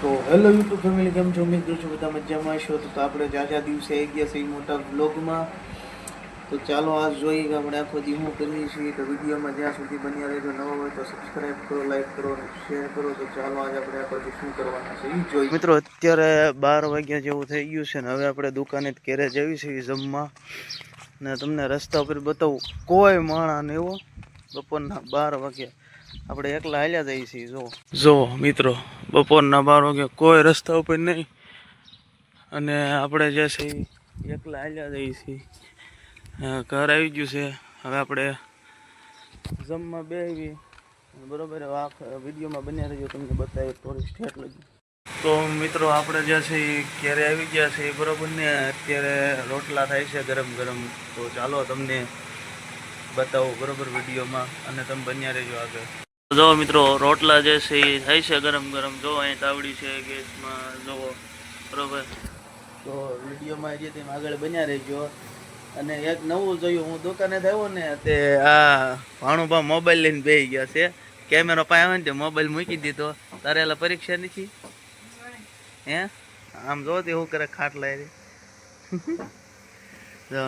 તો hello YouTube family, કેમ છો? ઉમ્મીદ કરું છું બધા મજામાં છો. તો આપણે જાજા દિવસે આવી ગયા છે એ મોટા વ્લોગમાં. તો ચાલો આજ જોઈએ કે આપણે આખો દી શું કરીએ છીએ. તો વિડીયોમાં જ્યાં સુધી બન્યા રહેજો. નવા હોય તો સબસ્ક્રાઈબ કરો, લાઈક કરો અને શેર કરો. તો ચાલો આજ આપણે આખો દી શું કરવાના છે એ જોઈએ. મિત્રો, અત્યારે 12 વાગ્યા જેવું થઈ ગયું છે ને હવે આપણે દુકાને ઘેરે જઈએ છીએ જમવા. ને તમને રસ્તા ઉપર બતાવું, કોઈ માણસ નહીં એવો. બપોરના 12 વાગ્યા આપણે એકલા હાલ્યા જઈએ છીએ. જો મિત્રો, બપોરના 12 વાગે કોઈ રસ્તા ઉપર નહીં અને આપણે જે છે એકલા હાલ્યા જઈએ છીએ. ઘર આવી ગયું છે. હવે આપણે જમવા બેસી બરોબર. વિડીયોમાં બન્યા રહીજો, તમને બતાવી થોડી સ્ટેટ લગી. તો મિત્રો, આપણે જે છે એ ક્યારે આવી ગયા છે બરોબર ને. અત્યારે રોટલા થાય છે ગરમ ગરમ. તો ચાલો તમને બતાવો બરોબર વિડીયોમાં અને તમે બન્યા રહેજો આગળ. જો મિત્રો, રોટલા જે છે એ થાય છે ગરમ ગરમ. જો અહીં તાવડી છે ગેસમાં, જોવો બરોબર. તો વિડીયોમાં જે તેમ આગળ બન્યા રહેજો. અને એક નવું જોયું, હું દુકાને થયો ને તે આ ભાણુભા મોબાઈલ લઈને બેસી ગયા છે. કેમેરો પાસે આવે ને મોબાઈલ મૂકી દીધો. તારે એલા પરીક્ષા નથી હે? આમ જો તે શું કરે ખાટલા રે. જો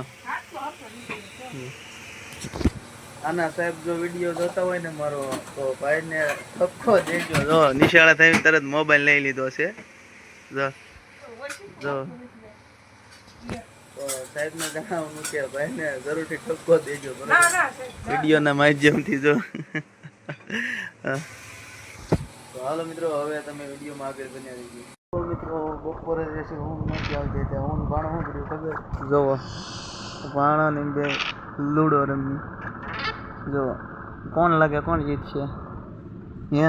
આના સાહેબ જો વિડીયો જોતા હોય ને મારો, તો ભાઈને ઠપકો દેજો. જો નિશાળા થઈ તરત મોબાઈલ લઈ લીધો છે. જો જો તો સાહેબને જણાવવાનું કે ભાઈને જરૂરથી ઠપકો દેજો વિડીયોના માધ્યમથી. જો તો હાલો મિત્રો, હવે તમે વિડીયોમાં આગળ બન્યા રહીજો. તો મિત્રો, બપોરે જે છે ઊંઘ નથી આવતી ત્યાં હું ભાણો શું કર્યું ખબર? જોવો, ભાણાની બે લૂડો રમી. જો કોણ લાગે કોણ જીતશે? હે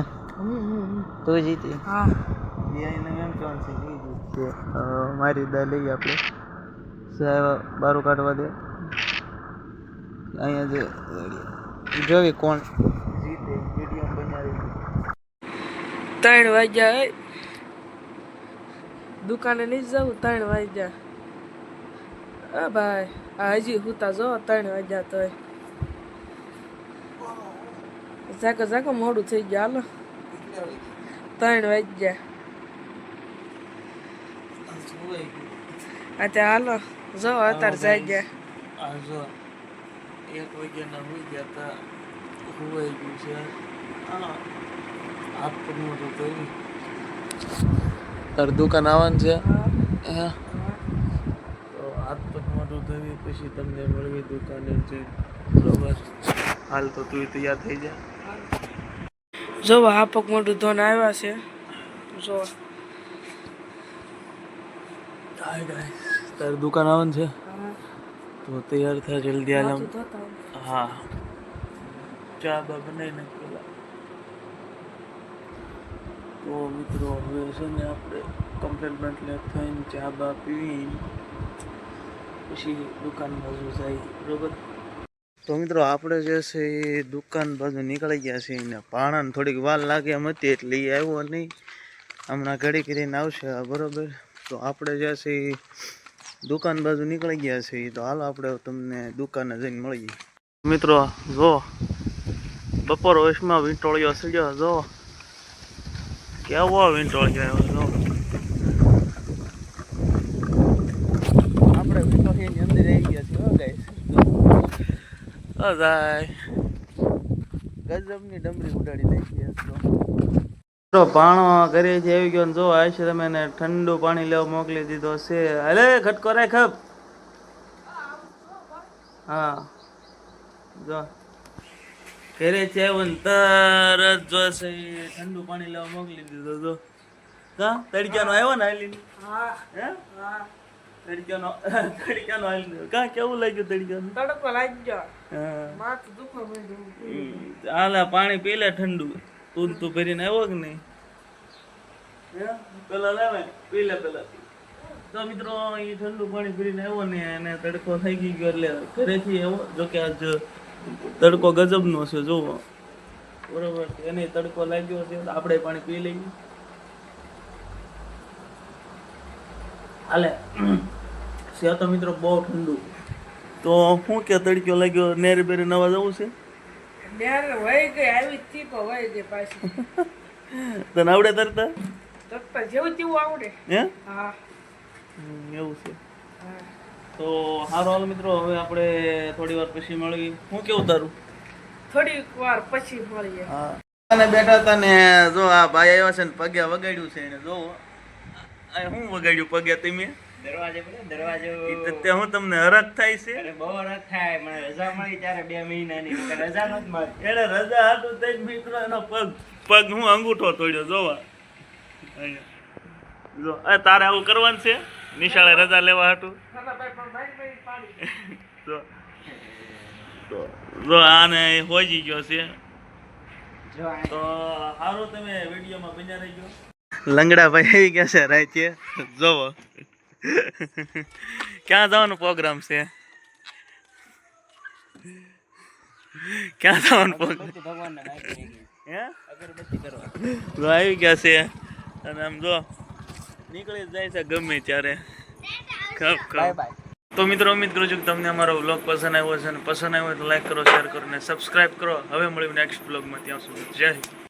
તું જીતી? હા. એમ કોણ છે એ જીતશે? મારી દા લઈએ આપણે. સાહેબ બારું કાઢવા દે. અહીંયા જે જોવી કોણ જીતે. વિડીયો બનાવી 3 વાગ્યા. દુકાને નહીં જવું. 3 વાગ્યા. હા ભાઈ, આ હજી હુતા જો 3 વાગ્યા તોય. જાકો જાકો મોડું થઈ ગયું. હાલો 3 વાગ્યા. અત્યારે હાલો જો અત્યારે જાગ્યા. જો 1 વાગ્યાના હોઈ ગયા હતા. હોવાઈ ગયું છે. હાથ પગનું તો થઈ. તાર દુકાન આવવાનું છે હે? તો હાથ પગ મોઢું ધોઈ પછી તમને મળવી દુકાને જઈ બરોબર. હાલ તો તું તૈયાર થઈ જા. જો આ પગ મોઢું ધોઈને આવ્યા છે. જો હાય ગાઈસ, તાર દુકાન આવવાનું છે તો તૈયાર થા જલ્દી. આલમ હા, ચા બા બનાવી નાખ પેલા. તો મિત્રો, હવે છે ને આપણે કમ્પ્લીટ થઈને ચા બા પીવી પછી દુકાન બાજુ જાય બરોબર. તો મિત્રો, આપણે જે છે એ દુકાન બાજુ નીકળી ગયા છીએ ને ભાણાને થોડીક વાર લાગે એમ હતી એટલે એ આવ્યો નહીં. હમણાં ઘડી કરીને આવશે બરોબર. તો આપણે જે છે એ દુકાન બાજુ નીકળી ગયા છીએ. તો હાલો આપણે તમને દુકાને જઈને મળીએ. મિત્રો જો, બપોર વયસમાં વીંટોળિયો સડ્યો. જો કેવો વીંટોળિયો આવ્યો. જો આપણે વીંટોળિયાની અંદર આવી ગયા છીએ ગાઈસ. ગજબની ડમરી ઉડાડી નાખી. તો પાણો ઘરેથી આવી ગયો ને જો આશ્રમે એને ઠંડુ પાણી લેવા મોકલી દીધો છે. અલે ખટકો રાખ. હા જો ઘરેથી આવ્યો ને તરત જોશે ઠંડુ પાણી લેવા મોકલી દીધો. જો કા તડક્યાનો આવ્યો ને હાલીને. હા હે હા, તડક્યાનો હાલીને. કા કેવું લાગ્યું તડક્યાનું? તડકો લાગી ગયો. હા, માથું દુખવા માંડ્યું. હાલે પાણી પી લે ઠંડુ. તું ભરીને આવ્યો કે નહીં? પેલા લાવે પી લે પેલા. તો મિત્રો, એ ઠંડુ પાણી પીને આવ્યો ને એને તડકો થઈ ગયો એટલે ઘરેથી આવ્યો. જોકે આજ તડકો ગજબનો છે જોવો બરોબર. એને તડકો લાગ્યો છે, આપણે પાણી પી લઈએ. હાલે છે તો મિત્રો બહુ ઠંડુ. તો શું કે તડક્યો લાગ્યો? નેર બેરે નવા જવું છે? નેર વહી ગઈ, આવી તીપો વહી ગઈ પાછી. તને આવડે તરતા? ડોક્ટર જેવું તેવું આવડે. હે હા એવું છે. હા. તો હારો હાલો મિત્રો, હવે આપણે થોડી વાર પછી મળી. હું કેવું તારું? થોડીક વાર પછી મળીએ. હા અને બેઠા હતા ને જો આ ભાઈ આવ્યા છે ને પગે વગાડ્યું છે એને જો આ શું વગાડ્યું પગે તમે? દરવાજો બોલે દરવાજો. તે હું તમને હરખ થાય છે? અરે બહુ રસ થાય. મને રજા મળી ત્યારે 2 મહિનાની નકર રજા નથી મળતી. એને રજા હાટું થઈ મિત્રો એનો પગ હું અંગૂઠો તોડ્યો જોવા અહીંયા. જો આ તારે આવું કરવાનું છે નિશાળે રજા લેવા હાટું? નાના ભાઈ પણ મારી પાડી. જો આને હોજી ગયો છે. જો આ તો સારું તમે વિડીયોમાં બન્યા રહીજો. લંગડા ભાઈ આવી ગયા છે રાતે જોવો. ક્યાં જવાનો પ્રોગ્રામ છે? ક્યાં જવાનો પ્રોગ્રામ? અગરબત્તી ભગવાનને નાખી નાખી. હે અગરબત્તી કરવા. જો આવી ગયા છે અને આમ જો નીકળી જ જાય છે ગમે ત્યારે. Bye bye. તો મિત્રો ઉમ્મીદ કરું છું કે તમને અમારો વ્લોગ પસંદ આવ્યો છે અને પસંદ આવ્યો તો લાઈક કરો, શેર કરો અને સબસ્ક્રાઇબ કરો. હવે મળ્યું નેક્સ્ટ વ્લોગમાં. ત્યાં સુધી જય હિન્દ.